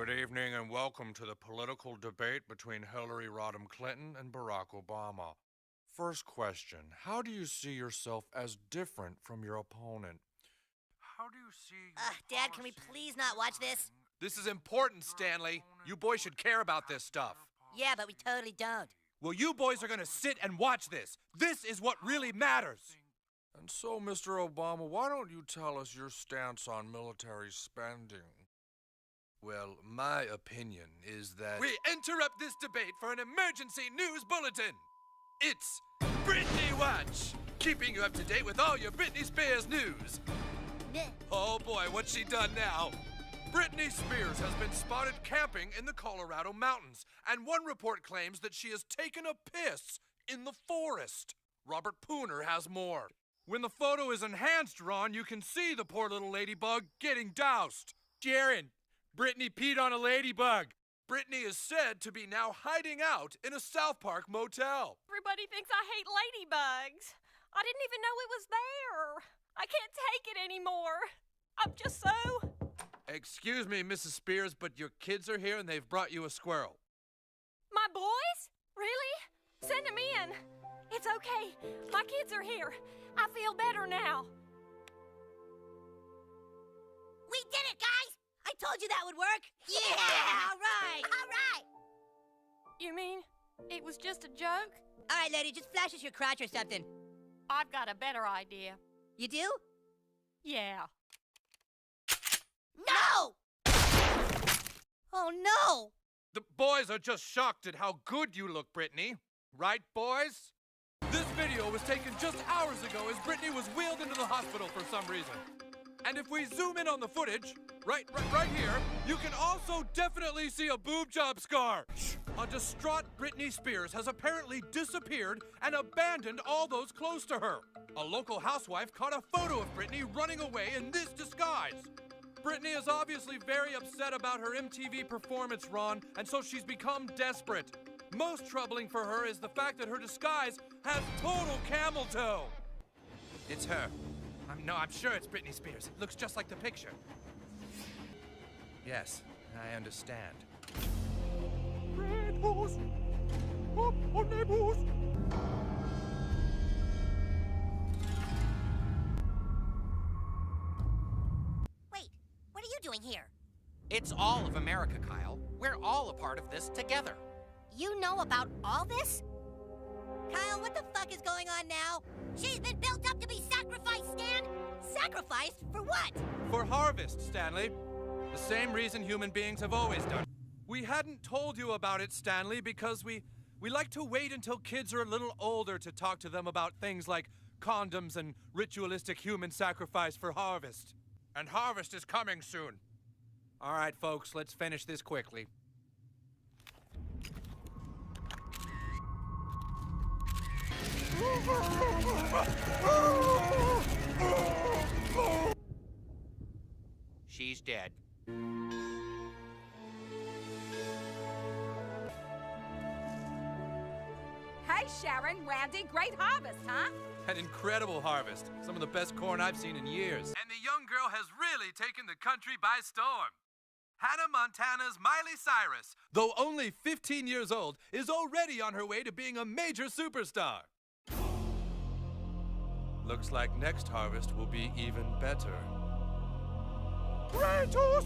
Good evening and welcome to the political debate between Hillary Rodham Clinton and Barack Obama. First question, how do you see yourself as different from your opponent? How do you see Dad, can we please not watch this? This is important, Stanley. You boys should care about this stuff. Yeah, but we totally don't. Well, you boys are gonna sit and watch this. This is what really matters. And so, Mr. Obama, why don't you tell us your stance on military spending? Well, my opinion is that... We interrupt this debate for an emergency news bulletin. It's Britney Watch, keeping you up to date with all your Britney Spears news. Oh boy, what's she done now? Britney Spears has been spotted camping in the Colorado mountains, and one report claims that she has taken a piss in the forest. Robert Pooner has more. When the photo is enhanced, Ron, you can see the poor little ladybug getting doused. Sharon, Britney peed on a ladybug. Britney is said to be now hiding out in a South Park motel. Everybody thinks I hate ladybugs. I didn't even know it was there. I can't take it anymore. I'm just so... Excuse me, Mrs. Spears, but your kids are here and they've brought you a squirrel. My boys? Really? Send them in. It's okay. My kids are here. I feel better now. We did it, guys! I told you that would work. Yeah! All right! All right! You mean it was just a joke? All right, lady, just flash us your crotch or something. I've got a better idea. You do? Yeah. No! Oh, no! The boys are just shocked at how good you look, Britney. Right, boys? This video was taken just hours ago as Britney was wheeled into the hospital for some reason. And if we zoom in on the footage, right here, you can also definitely see a boob job scar. A distraught Britney Spears has apparently disappeared and abandoned all those close to her. A local housewife caught a photo of Britney running away in this disguise. Britney is obviously very upset about her MTV performance, Ron, and so she's become desperate. Most troubling for her is the fact that her disguise has total camel toe. It's her. I'm sure it's Britney Spears. It looks just like the picture. Yes, I understand. Red horse. Up on that horse. Wait, what are you doing here? It's all of America, Kyle. We're all a part of this together. You know about all this? Kyle, what the fuck is going on now? She's been built up to be sacrificed, Stan! Sacrificed for what? For harvest, Stanley. The same reason human beings have always done. We hadn't told you about it, Stanley, because we like to wait until kids are a little older to talk to them about things like condoms and ritualistic human sacrifice for harvest. And harvest is coming soon. All right, folks, let's finish this quickly. She's dead. Hey, Sharon, Randy, great harvest, huh? An incredible harvest. Some of the best corn I've seen in years. And the young girl has really taken the country by storm. Hannah Montana's Miley Cyrus, though only 15 years old, is already on her way to being a major superstar. Looks like next harvest will be even better. Kratos!